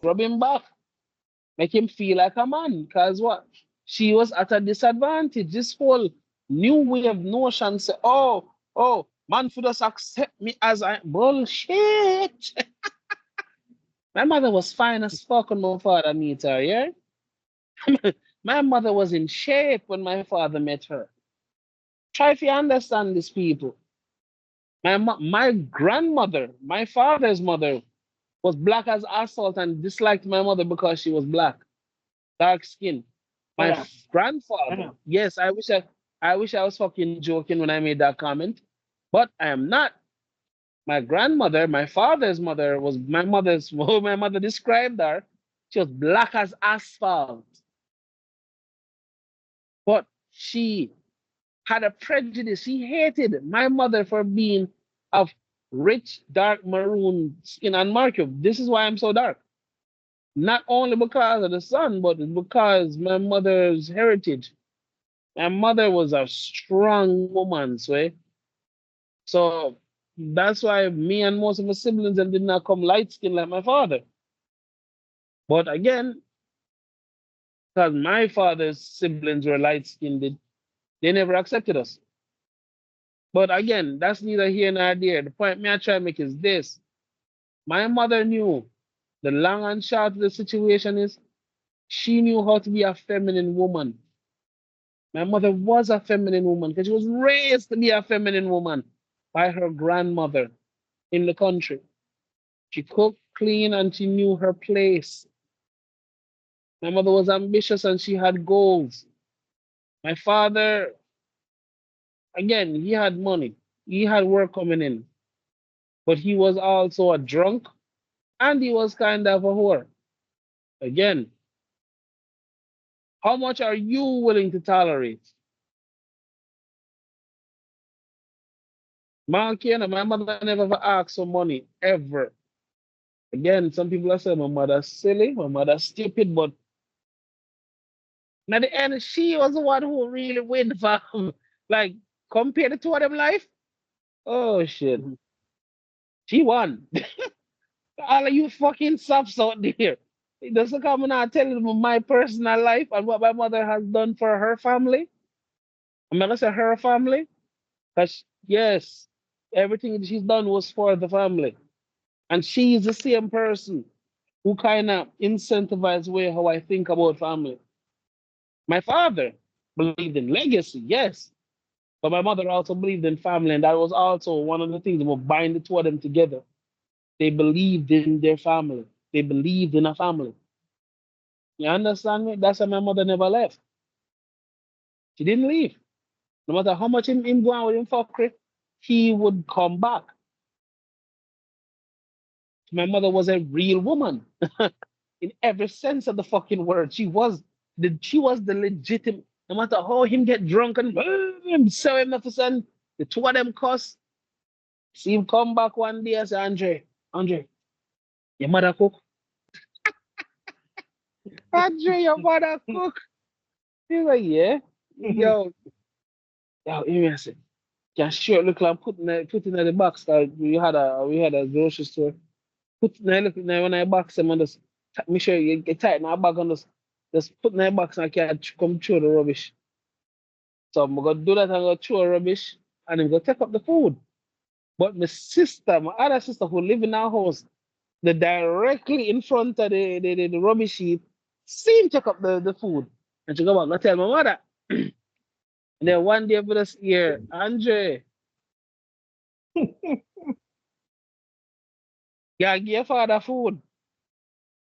rub him back, make him feel like a man. Because what? She was at a disadvantage. This whole new way of notion say, man should just accept me as I bullshit. My mother was fine as fuck when my father met her, yeah? My mother was in shape when my father met her. Try if you understand these people. My grandmother, my father's mother, was black as asphalt and disliked my mother because she was black, dark skin. My Yeah. grandfather, Yeah. yes, I wish I was fucking joking when I made that comment, but I am not. My grandmother, my father's mother, was my mother's. How my mother described her, she was black as asphalt, but she had a prejudice. She hated my mother for being of rich, dark maroon skin and market. This is why I'm so dark. Not only because of the sun, but because my mother's heritage. My mother was a strong woman, so that's why me and most of my siblings and did not come light skinned like my father. But again, because my father's siblings were light skinned, they never accepted us. But again, that's neither here nor there. The point me I try to make is this. My mother knew the long and short of the situation is she knew how to be a feminine woman. My mother was a feminine woman because she was raised to be a feminine woman by her grandmother in the country. She cooked, clean, and she knew her place. My mother was ambitious and she had goals. My father, again, he had money. He had work coming in, but he was also a drunk and he was kind of a whore. Again, how much are you willing to tolerate? Mark, my mother never ever asked for money, ever. Again, some people are saying my mother's silly, my mother's stupid, but at the end, she was the one who really win fam. Like, compare the two of them life. Oh shit. Mhm. She won. All of you fucking subs out there. It doesn't come and I tell you my personal life and what my mother has done for her family. I'm not gonna say her family, because yes, everything she's done was for the family. And she is the same person who kind of incentivized way how I think about family. My father believed in legacy, yes, but my mother also believed in family, and that was also one of the things that would bind the two of them together. They believed in their family. They believed in a family. You understand me? That's why my mother never left. She didn't leave. No matter how much him go on with him fuckery, he would come back. My mother was a real woman in every sense of the fucking word. She was the legitimate. No matter how him get drunk and him sell him for son, the two of them cuss. See him come back one day and say, Andre, your mother cook. Andre, your mother cook. He's like, yeah. Yo, hear me I say, can sure look like put in the box that we had a grocery store. Put in look in when I box them and just make sure you get tight in our bag and just put in the box and I can come throw the rubbish. So I'm gonna do that and go throw rubbish and I'm gonna take up the food. But my other sister who live in our house, the directly in front of the rubbish heap, seen take up the food. And she go back and tell my mother. And then one day for this year, Andre, yeah, give your father food.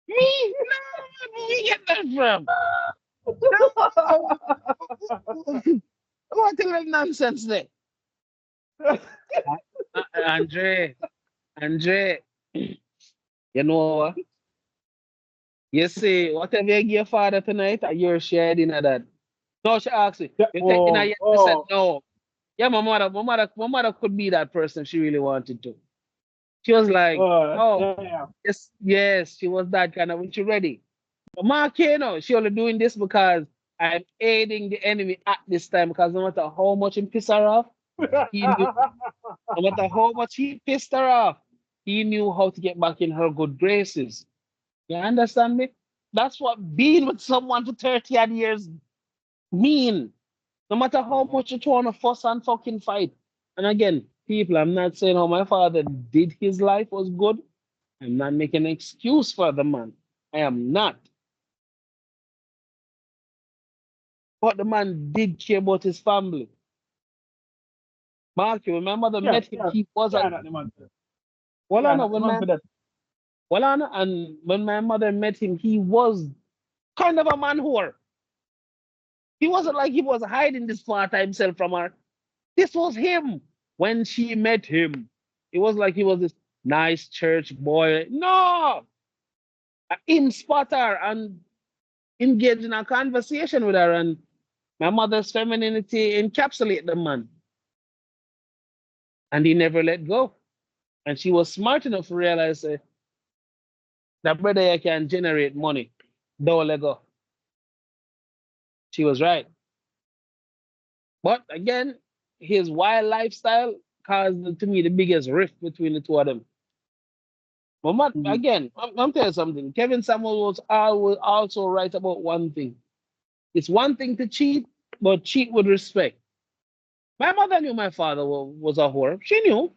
Me? No, where you get that from? No. What kind of nonsense there? Andre, Andre, you know what? You see, whatever you give your father tonight, you're sharing of that. No, she asked me, Yeah. you take dinner Oh, yet? I said, oh, no. Yeah, my mother could be that person if she really wanted to. She was like, oh, damn. yes, she was that kind of when she ready. But Mark, she only doing this because I'm aiding the enemy at this time because no matter how much he piss her off, he knew, no matter how much he pissed her off, he knew how to get back in her good graces. You understand me? That's what being with someone for 30 odd years mean. No matter how much you want to fuss and fucking fight. And again, people, I'm not saying how my father did his life was good. I'm not making an excuse for the man. I am not. But the man did care about his family. Mark, when my mother Yeah, met him, yeah, he was a yeah, not the man. well, I Yeah, know not the when man my for that. well, I know, and when my mother met him, he was kind of a man whore. He wasn't like he was hiding this part of himself from her. This was him when she met him. It was like he was this nice church boy. No, him spot her and engage in a conversation with her, and my mother's femininity encapsulate the man, and he never let go. And she was smart enough to realize that brother here can generate money. Don't let go. She was right. But again, his wild lifestyle caused to me the biggest rift between the two of them. But Mhm. again, I'm telling you something. Kevin Samuel was always also right about one thing. It's one thing to cheat, but cheat with respect. My mother knew my father was a whore. She knew.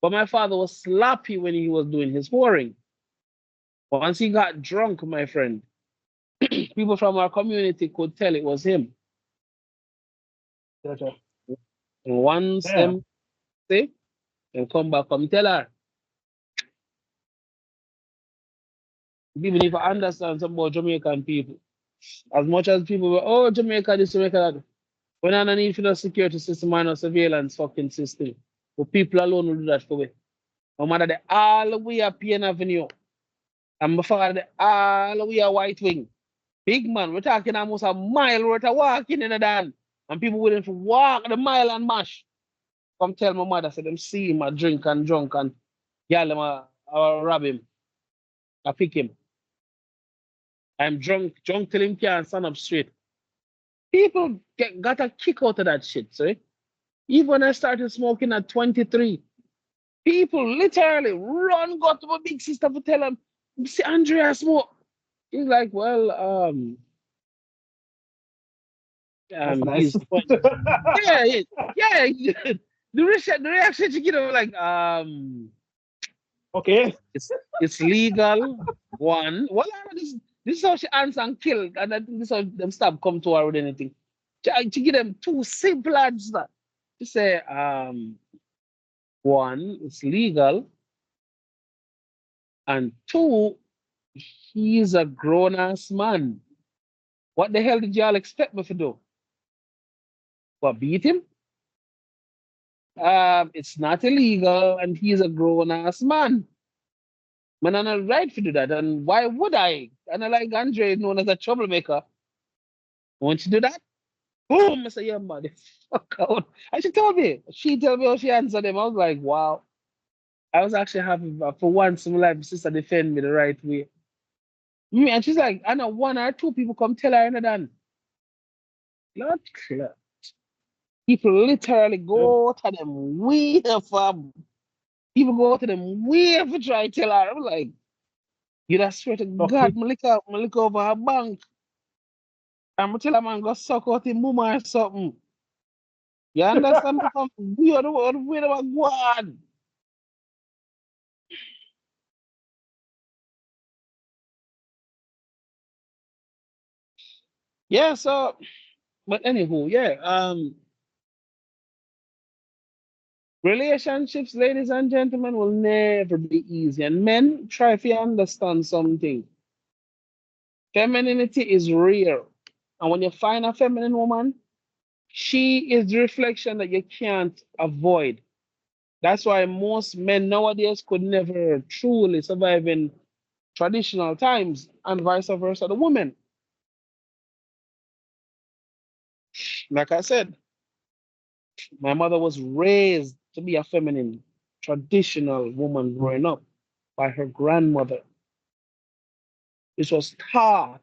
But my father was sloppy when he was doing his whoring. Once he got drunk, my friend, people from our community could tell it was him. Gotcha. And once Yeah. them say, and come back, come tell her. Even if I understand some about Jamaican people, as much as people were, oh, Jamaica, this, Jamaica, that. When I don't need for the security system and a surveillance fucking system, but people alone will do that for me. My mother, they all the way up Payne Avenue. And my father, they all the way a White Wing. Big man, we're talking almost a mile worth of walking in the dan. And people willing to walk the mile and mash. Come tell my mother, say them see him a drink and drunk and y'all them a rob him, I pick him. I'm drunk, drunk till him can't stand up straight. People got a kick out of that shit, see? Even when I started smoking at 23, people literally run go to my big sister to tell him, see Andrea smoke. He's like, well, That's nice. he's yeah, yeah. The reaction she give him like, Okay. it's legal. One, well, this is how she answer and kill, and I think this is how them stop come to her with anything. She give them two simple answers. She say, one, it's legal, and two, he's a grown ass man. What the hell did y'all expect me to do? What, beat him? It's not illegal, and he's a grown ass man. Man, I'm not right to do that. And why would I? And I like Andre, known as a troublemaker. Won't you do that? Boom! I say, yeah, man, fuck out. And she told me. She told me how she answered him. I was like, wow. I was actually happy for once in my life, my sister defend me the right way. And she's like, I know one or two people come tell her, and then, not clear. People literally Yeah. go to them way for people go to them way for try to tell her. I'm like, you just swear to God, Okay. me look over her bank. I'm tell a man go suck out him mama or something. You understand me? Some weird about God. Yeah, so but anywho, yeah. Relationships, ladies and gentlemen, will never be easy. And men, try to understand something. Femininity is real. And when you find a feminine woman, she is the reflection that you can't avoid. That's why most men nowadays could never truly survive in traditional times, and vice versa. The women, like I said, my mother was raised to be a feminine, traditional woman growing up by her grandmother. This was taught.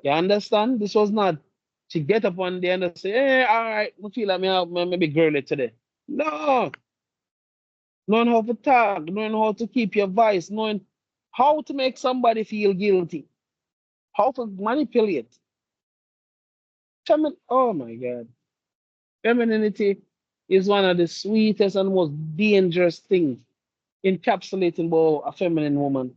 You understand? This was not to get up one day and say, hey, all right, I feel like maybe girly today. No. Knowing how to talk, knowing how to keep your voice, knowing how to make somebody feel guilty, how to manipulate. Oh my God. Femininity is one of the sweetest and most dangerous things encapsulating about a feminine woman.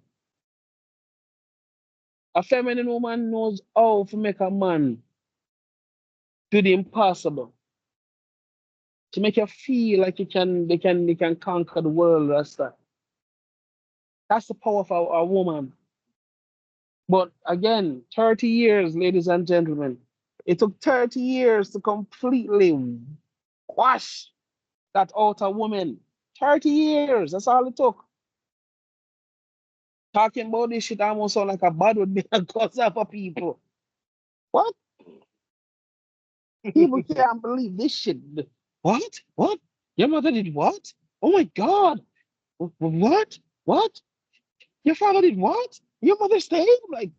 A feminine woman knows how to make a man do the impossible, to make you feel like they can conquer the world. That's the power of a woman. But again, 30 years, ladies and gentlemen. It took 30 years to completely wash that out of woman. 30 years, that's all it took. Talking about this shit almost sound like a bad would be a cause for people. What? People can't believe this shit. What? What? Your mother did what? Oh my God. What? What? Your father did what? Your mother stayed? Like,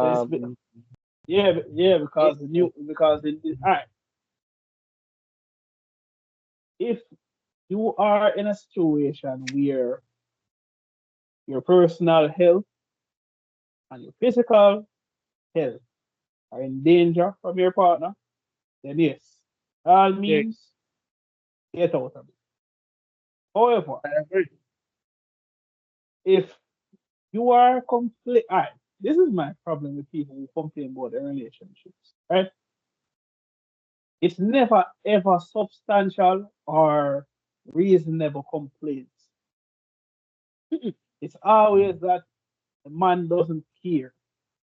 It's, um, yeah, yeah, it, because all right, if you are in a situation where your personal health and your physical health are in danger from your partner, then yes, all yeah, means get out of it. However, I agree. if you are complete, all right, this is my problem with people who complain about their relationships, right? It's never ever substantial or reasonable complaints. It's always that the man doesn't care.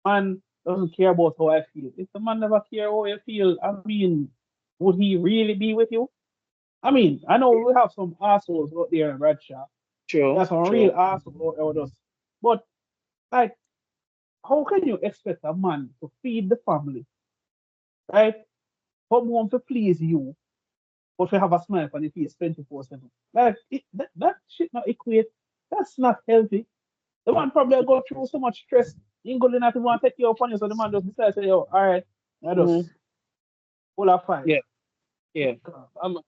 Man doesn't care about how I feel. If the man never care how you feel, I mean, would he really be with you? I mean, I know we have some assholes out there in Bradshaw. True, That's some real true. assholes out there with us. But like, how can you expect a man to feed the family, right? Come home to please you, but to have a smile on your face 24/7? Like, that shit not equate. That's not healthy. The man probably go through so much stress. He ain't gonna not even want to take you upon you, so the man just decides, say, yo, all right, I Hmm. just pull a fight. Yeah, yeah. Um,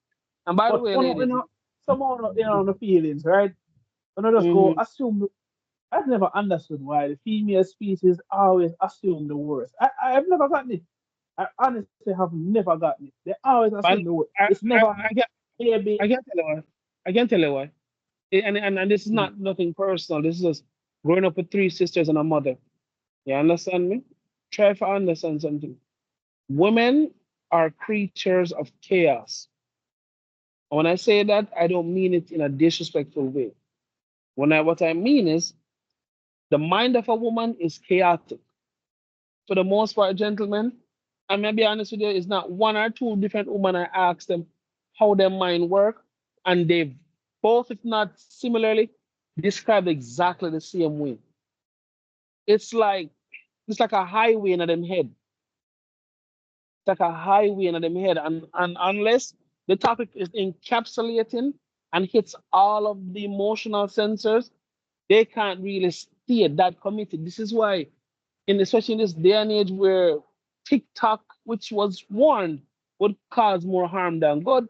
and by the But way, you ladies. know, someone the feelings, right? And I just go Hmm. assume. I've never understood why the female species always assume the worst. I've never gotten it. I honestly have never gotten it. They always assume But the worst. I, It's I, never I can, baby. I can tell you why. I can tell you why. And this is Mhm. not nothing personal. This is just growing up with three sisters and a mother. You understand me? Try to understand something. Women are creatures of chaos. And when I say that, I don't mean it in a disrespectful way. What I mean is the mind of a woman is chaotic. For the most part, gentlemen, I'm gonna be honest with you, it's not one or two different women I asked them how their mind work, and they both, if not similarly, described exactly the same way. It's like it's like a highway in them head. It's like a highway in them head, and unless the topic is encapsulating and hits all of the emotional sensors, they can't really stay that committed. This is why, especially in this day and age where TikTok, which was warned, would cause more harm than good.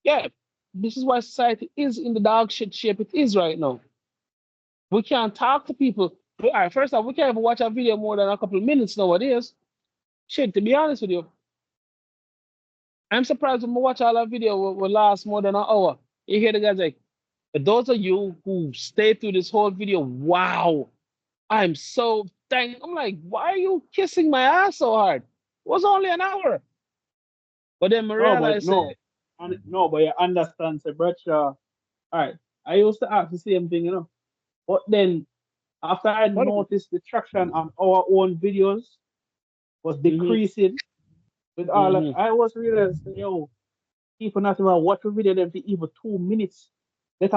Yeah, this is why society is in the dog shit shape it is right now. We can't talk to people. All right, first off, we can't even watch a video more than a couple of minutes nowadays. Shit, to be honest with you, I'm surprised when we watch all our video will last more than an hour. You hear the guys like, "For those of you who stay through this whole video, wow, I'm so thank." I'm like, why are you kissing my ass so hard? It was only an hour. But then I No, but realized, no, no, but you understand, say, Bradshaw. All right, I used to ask the same thing, you know. But then after I what? noticed the traction on our own videos was Mm-hmm, decreasing with all of, mm-hmm, I was realizing, yo, people not even watch a video them for even 2 minutes. Let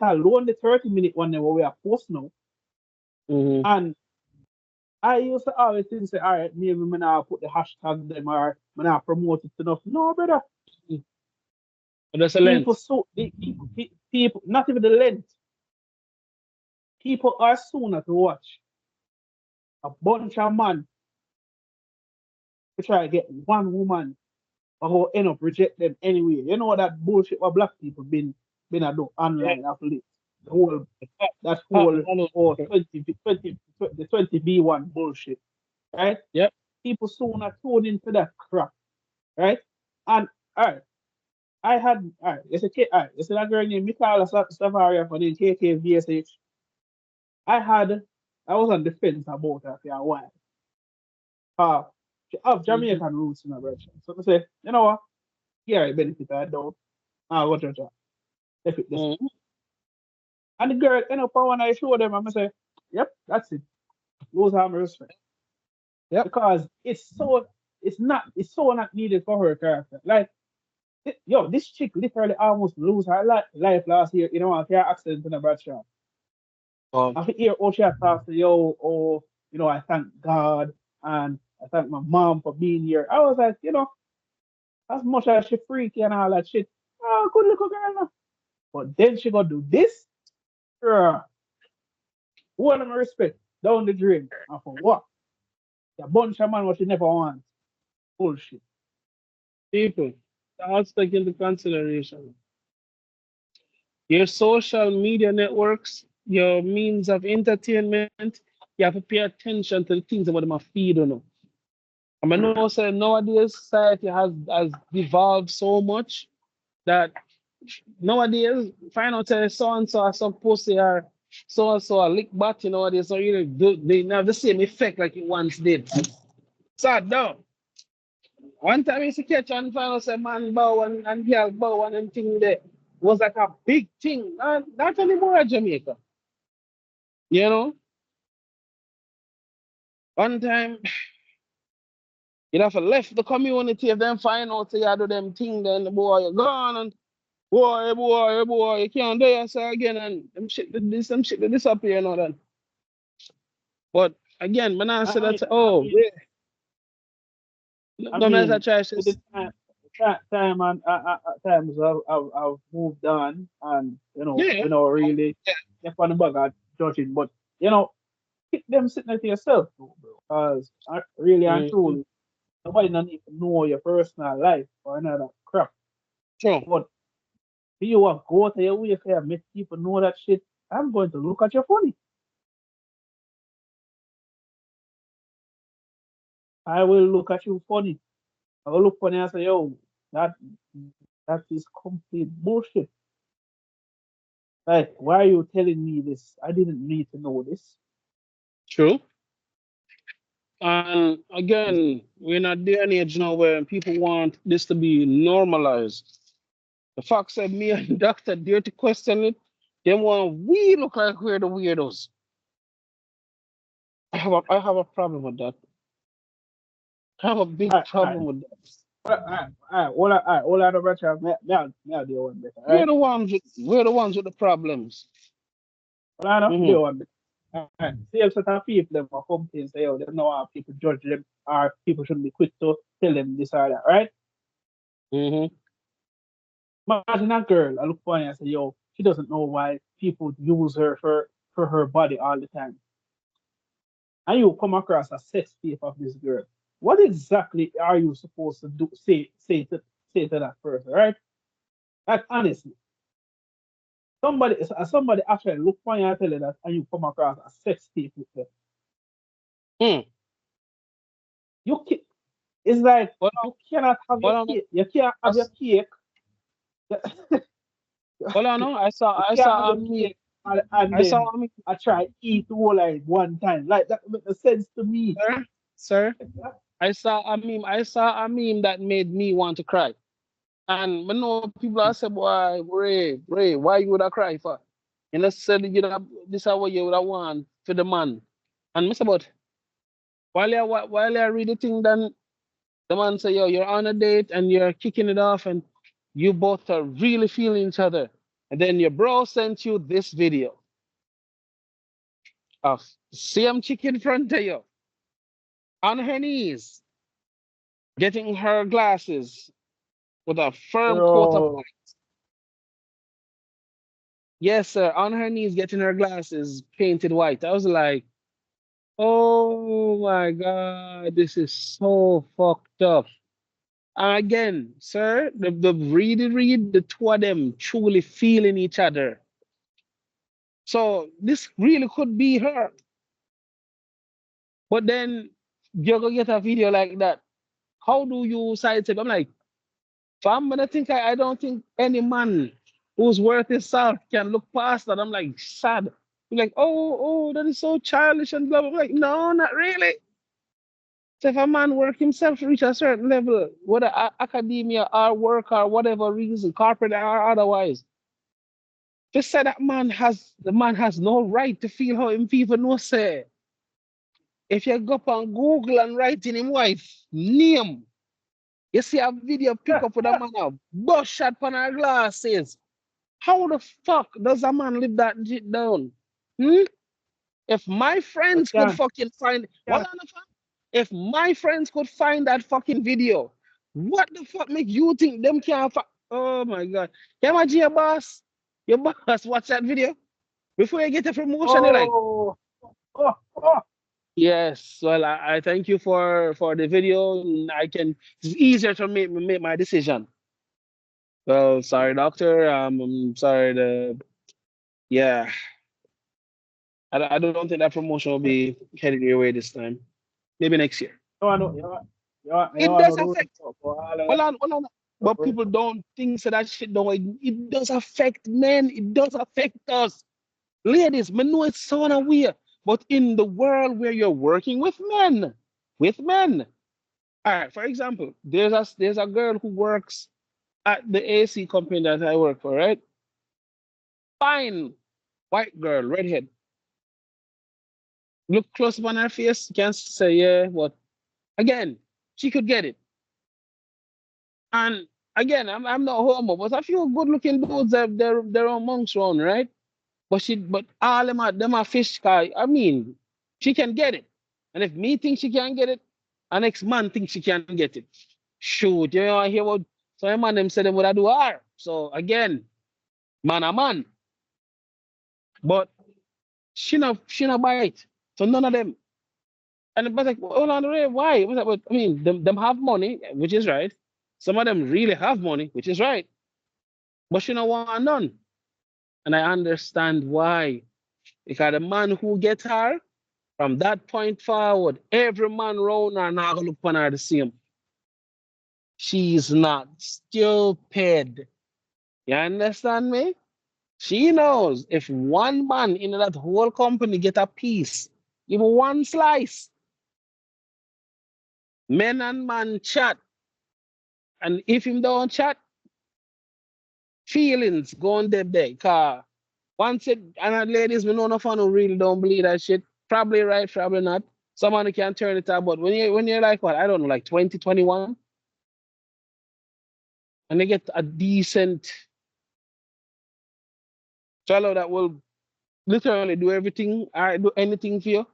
alone the 30-minute one that we are post now. mm-hmm. And I used to always think, say, all right, maybe I'm now put the hashtag them or I'm now promote it enough. No, brother. But that's a People length. so people not even the length. People are sooner to watch a bunch of man to try to get one woman or who end up reject them anyway. You know that bullshit what black people been a do Yeah, online of late. the whole that whole or 20B1 bullshit, right? Yep. People soon are tuned into that crap, right? And all right, I had all right, it's a girl named Mikala Savaria for the KKVSH. I was on the fence about her for a while. She have Mm-hmm. Jamaican roots in her brother. So I say, you know what? Yeah, I benefit I don't. I'll go to her. If it this. Mm-hmm. And the girl, when I show them, I'm gonna say, yep, that's it. Lose her respect. Yep. Because it's so not needed for her character. Like yo, this chick literally almost lose her life last year, a car accident in a Bradshaw. Oh, I hear oh she had talked to yo, I thank God and I thank my mom for being here. I was like, as much as she freaky and all that shit, oh good little girl now. But then she gonna do this, all of my respect down the drain. And for what? A bunch of man what she never want. Bullshit. people, that's take into consideration. Your social media networks, your means of entertainment, you have to pay attention to the things about them feed on. I mean, know say nowadays society has evolved so much that nowadays find out so and so are some pussy or so and so a lick butt, nowadays so they have the same effect like it once did. Sad down. One time I used to catch and find out say man bow and girl bow and them thing there was like a big thing. Not anymore at Jamaica. You know? One time you'd have to left the community if them find out say you do them thing, then the boy you're gone and boy, you can't do this again and them shit they disappear now then. But again, man I I said mean, that I oh mean, yeah, I no man I mean, try with the to time and times I've moved on, and yeah. really get on the bug at judging, but keep them sitting at yourself, bro. Because really and Mm-hmm. truly, nobody don't need to know your personal life or another crap. True. But if you want go to your way for make people know that shit, I'm going to look at your funny. I will look at you funny. I will look funny and say, yo, that that is complete bullshit. Like, why are you telling me this? I didn't need to know this. True. And again, we're in a day and age now where people want this to be normalized. The fact said me and Doctor dare to question it, they want we look like we're the weirdos. I have a problem with that. I have a big All right, problem with that. all right, Richard, me, I'll do one better, We're right? the ones with the problems. All right, no, Mm-hmm. do one better. All right. See, set of people them will come and say, oh, they know how people judge them, or people shouldn't be quick to tell them this or that, right? Mm-hmm. Imagine a girl, I look funny and say, yo, she doesn't know why people use her for her body all the time. And you come across a sex tape of this girl. What exactly are you supposed to do? Say to that person, right? Like honestly, somebody actually look for you and tell you that, and you come across a sex tape with them. Mm. You can, it's like But you cannot have your hold on, cake. You can't have your that's- cake. hold on, no. You I can't have saw a your meme. cake and I saw then a meme, I try eat all like one time. Like that makes no sense to me. sir. Sir, I saw a meme that made me want to cry. And I know people are saying, boy, Ray, why you would have cry for? You know, said you know, this is what you would have want for the man. And Mr. But while you read the thing, then the man say, yo, you're on a date and you're kicking it off and you both are really feeling each other. And then your bro sent you this video of same chick in front of you on her knees, getting her glasses with a firm coat of Bro, white. Yes, sir, on her knees, getting her glasses painted white. I was like, oh my God, this is so fucked up. And again, sir, the really read the two of them truly feeling each other. So this really could be her. But then you're gonna get a video like that. How do you sidestep? I'm like, fam, I don't think any man who's worth his salt can look past that. I'm like, sad. You're like, that is so childish and blah, blah, blah. Like, no, not really. So if a man work himself to reach a certain level, whether academia or work or whatever reason, corporate or otherwise, just say that the man has no right to feel how him people no say. If you go up on Google and write in him wife name, you see a video pick up with a man a bus shot on her glasses. How the fuck does a man live that shit down? Hmm? If my But friends could can't, fucking find, hold can't. on, fam. If my friends could find that fucking video, what the fuck make you think them can't find? Oh my god! Can you imagine your boss watch that video before you get a promotion? You're like, Oh, oh, oh. yes. Well, I thank you for the video. I can. It's easier to make my decision. Well, sorry, doctor. I'm sorry. Yeah. I don't think that promotion will be headed your way this time. Maybe next year. You It want does to do affect. for all of Hold on. But that. people don't think so that shit don't. It does affect men. It does affect us, ladies. Me know it's so weird, but in the world where you're working with men. All right. For example, there's a girl who works at the AC company that I work for. Right? Fine, white girl, redhead. Look close upon her face. You can say yeah, but again, she could get it. And again, I'm not homo, but a few good looking dudes have their own monks around, right? But all them are fish guy. I mean, she can get it. And if me think she can get it, an next man thinks she can get it. Shoot, you know, I hear what some man them say them would I do her. So again, man a man. But she not buy it. So none of them. And but like, hold on, Ray, why? I was like, well, I mean, them have money, which is right. Some of them really have money, which is right. But she don't want none. And I understand why. Because the man who get her, from that point forward, every man round her now gonna look upon her the same. She's not stupid. You understand me? She knows if one man in that whole company get a piece, even one slice, men and man chat. And if him don't chat, feelings go on there. Cause once it, and ladies, we know no fun who really don't believe that shit. Probably right, probably not. Someone who can turn it up, but when you're like what, I don't know, like 20, 21, and they get a decent fellow that will literally do everything, I do anything for you.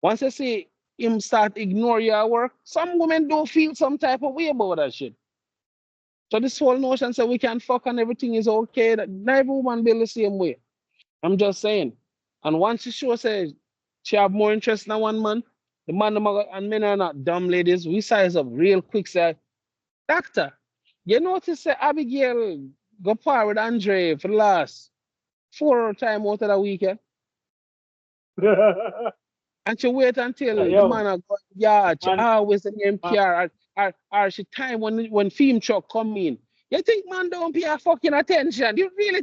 Once I see him start ignore your work, some women don't feel some type of way about that shit. So this whole notion say we can fuck and everything is okay, that not every woman be the same way. I'm just saying. And once she show says she have more interest in one man, the man and men are not dumb ladies. We size up real quick. Say, doctor, you notice that Abigail go par with Andre for the last 4 times out of the weekend, and she wait until the Yo, man a go yard. She man, always the name man, PR or she time when film truck come in. You think man don't pay a fucking attention? You really?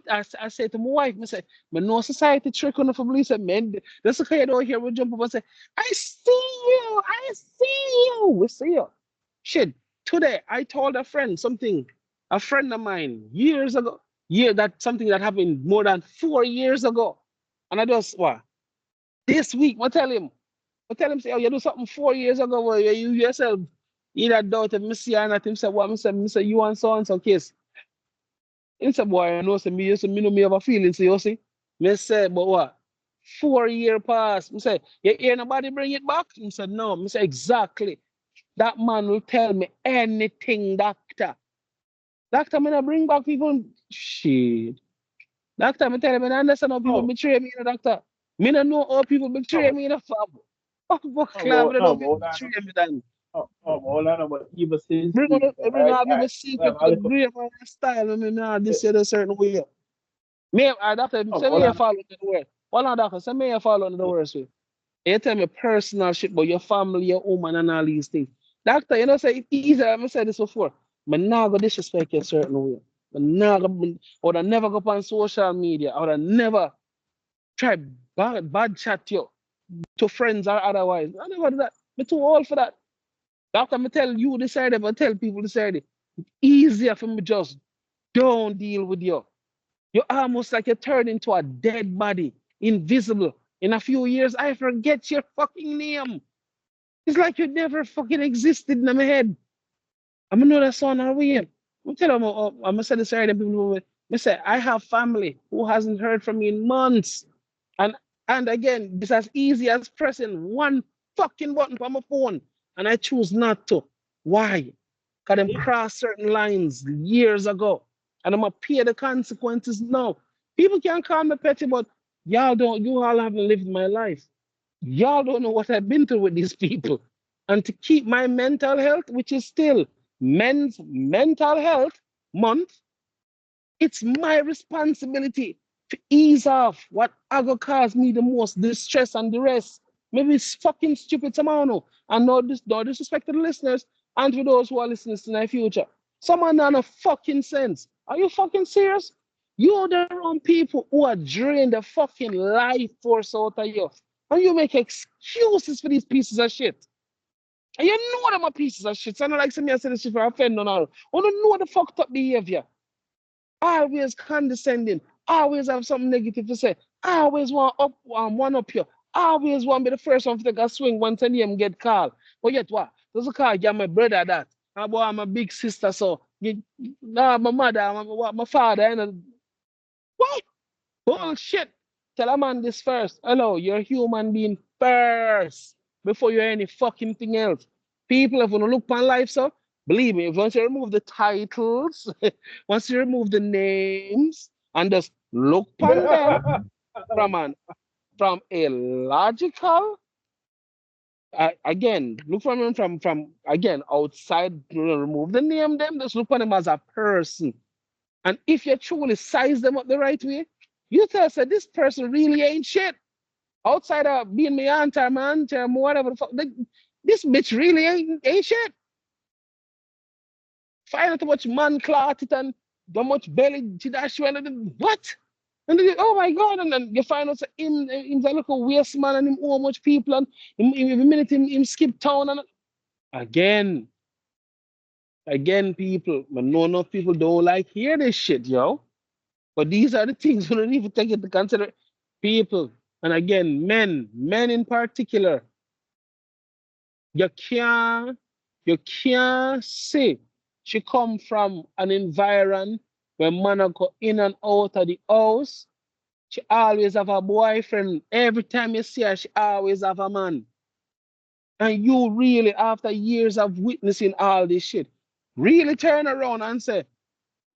I say to my wife, I say, "Me no society trick on the police and men. That's okay. You don't hear we jump up and say, I see you, I see you, we see you. Shit. Today I told a friend something. A friend of mine years ago. That something that happened more than 4 years ago, and I just what this week. Say, oh, you do something 4 years ago where you yourself either doubt if me see or not. Him say, what? Me say, you and so case. Him say, boy, I know, say, me know me have a feeling, so you see. Me say, but what? 4 year pass. Me say, you hear nobody bring it back? He said, no. Me say, exactly. That man will tell me anything, doctor. Doctor, me not bring back people. Shit. Doctor, me tell him, I understand how people oh, betray me, doctor. Me don't know how people betray no, me in the fam. Oh, fuck, no, club, I don't know no, how people hold on, betray me then. hold on, but evil since Bring sleep, on, bring right? all All right, people well, secret to I'll the look up. grave and style. I mean, nah, this year a certain way. Me, doctor, Oh, say hold me you on. follow the word. Hold on, doctor, say me you follow the worst way. You tell me personal shit about your family, your woman, and all these things. Doctor, you know, say it's easy. I've said this before. But now go disrespect you a certain way. But now I would have never go on social media. I would have never tried bad chat you to friends or otherwise. I never do that. I'm too old for that. Doctor, I tell you decided, but tell people decided. Easier for me just don't deal with you. You're almost like you turn into a dead body, invisible. In a few years, I forget your fucking name. It's like you never fucking existed in my head. I'm gonna know that son are weird. I'm telling you, I'm gonna say this already. People, I say I have family who hasn't heard from me in months, and again, it's as easy as pressing one fucking button on my phone, and I choose not to. Why? Because them crossed certain lines years ago, and I'm gonna pay the consequences now. People can call me petty, but y'all don't. You all haven't lived my life. Y'all don't know what I've been through with these people. And to keep my mental health, which is still Men's Mental Health Month, it's my responsibility to ease off what gonna cause me the most distress and the rest. Maybe it's fucking stupid tomorrow. And no disrespect to the listeners and to those who are listening to my future. Someone not a fucking sense. Are you fucking serious? You're the wrong people who are draining the fucking life force out of you. And you make excuses for these pieces of shit. And you know them are pieces of shit. So I don't like somebody say this shit for offend on all. You don't know the fucked up behavior. Always condescending. Always have something negative to say. Always want up one up you. Always want to be the first one to take a swing once a name get called. But yet what? Does a call get my brother that? I'm a big sister, so nah, my mother, my father, and what? Bullshit. Tell a man this first. Hello, you're a human being first before you're any fucking thing else. People, if you look upon life, so believe me, if once you remove the titles, once you remove the names, and just look upon them from a logical, again, look from them from again outside, remove the name them, just look upon them as a person. And if you truly size them up the right way, you tell us that this person really ain't shit. Outside of being my aunt or my aunt or whatever the fuck, this bitch really ain't shit. Find out how much man clot it and how much belly to that show and what? And then, oh my god, and then you find out that him's a little waste man and him how much people and every minute him skip town and again, people, but no enough people don't like hear this shit, yo. But these are the things we don't even take into consideration. People, and again, men in particular, you can't say she come from an environment where man go in and out of the house. She always have a boyfriend. Every time you see her, she always have a man. And you really, after years of witnessing all this shit, really turn around and say,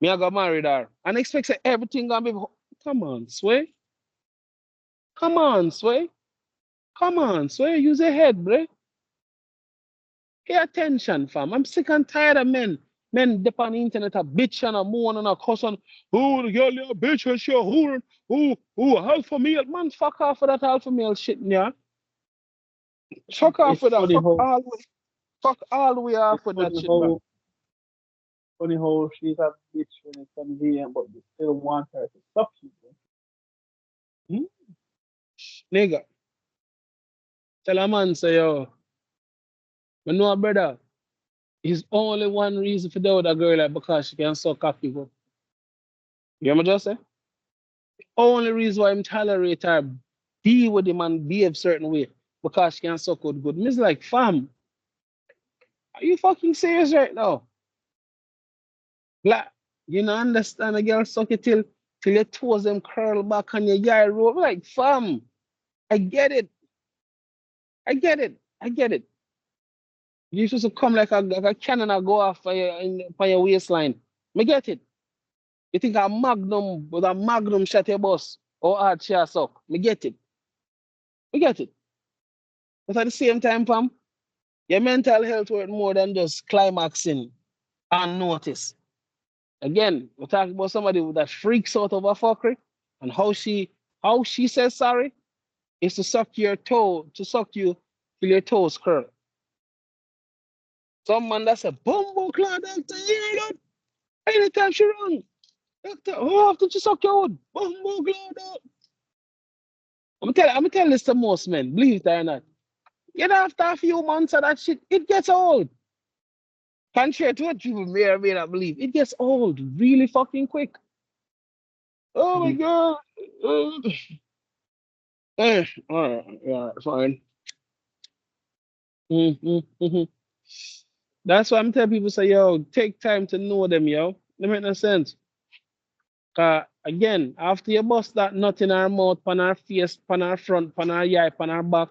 me I got married her. And expect say everything gonna be come on, Sway. Come on, Sway. Come on, Sway. Use your head, bro. Pay attention, fam. I'm sick and tired of men. Men dip on the internet a bitch and a moan and a cuss and oh the girl you a bitch and she a whore. Oh alpha male. Man, fuck off with that alpha male shit, yeah. Fuck off It's with that. Fuck all the way off with that shit, man. funny how she's a bitch when it's convenient, but you still want her to suck you. Hmm? Nigga, tell a man say yo, I know a brother. Is only one reason for that with a girl like because she can suck cock people. You hear me just say? Only reason why I'm tolerate her, be with him and behave certain way because she can suck good. Miss like, fam, are you fucking serious right now? Like, you know, understand a girl suck it till your toes them curl back on your yard road. Like, fam, I get it. I get it. I get it. You supposed to come like a cannon and go off for your waistline. Me get it. You think a magnum with a magnum shot your boss or hard she a suck. Me get it. Me get it. But at the same time, fam, your mental health worth more than just climaxing and notice. Again, we're talking about somebody that freaks out of a fuckery. And how she says sorry is to suck your toe, to suck you till your toes curl. Some man that say, Bumbo Claw, doctor, you hear that? Anytime she run, doctor, how often she suck your wood? Bumbo Claw, doctor. I'm tell this to most men, believe it or not. You know, after a few months of that shit, it gets old. Contrary to what people may or may not believe, it gets old really fucking quick. Oh my Mhm. god. All right, fine. Mm-hmm. That's why I'm telling people say, yo, take time to know them, yo. That make no sense. Again, after you bust that nut in our mouth, pan our face, pan our front, pan our eye, pan our back,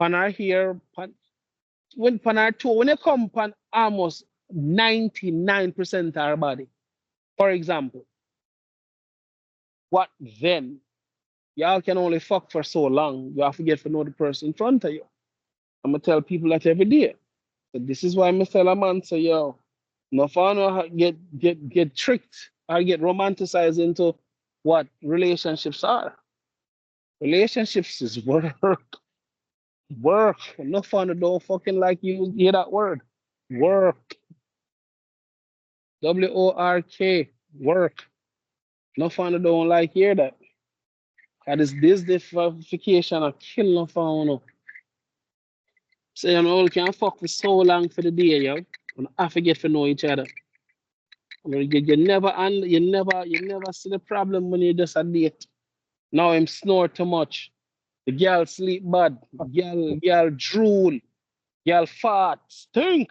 pan our hair, pan our toe, when you come pan almost 99% our body, for example, what then? Y'all can only fuck for so long. You have to get to know the person in front of you. I'm gonna tell people that every day. So this is why I tell a man, say, yo, no fun get tricked or get romanticized into what relationships are. Relationships is work. Work. No fun don't fucking like you hear that word. Work. WORK. Work. No fun don't like hear that. That is this differentiation of kill no fun. No. So you know, we can fuck for so long for the day, yo. And I forget to know each other. You never you never see the problem when you just a date. Now him snore too much. The girl sleep bad. Girl drool. Girl fart. Stink.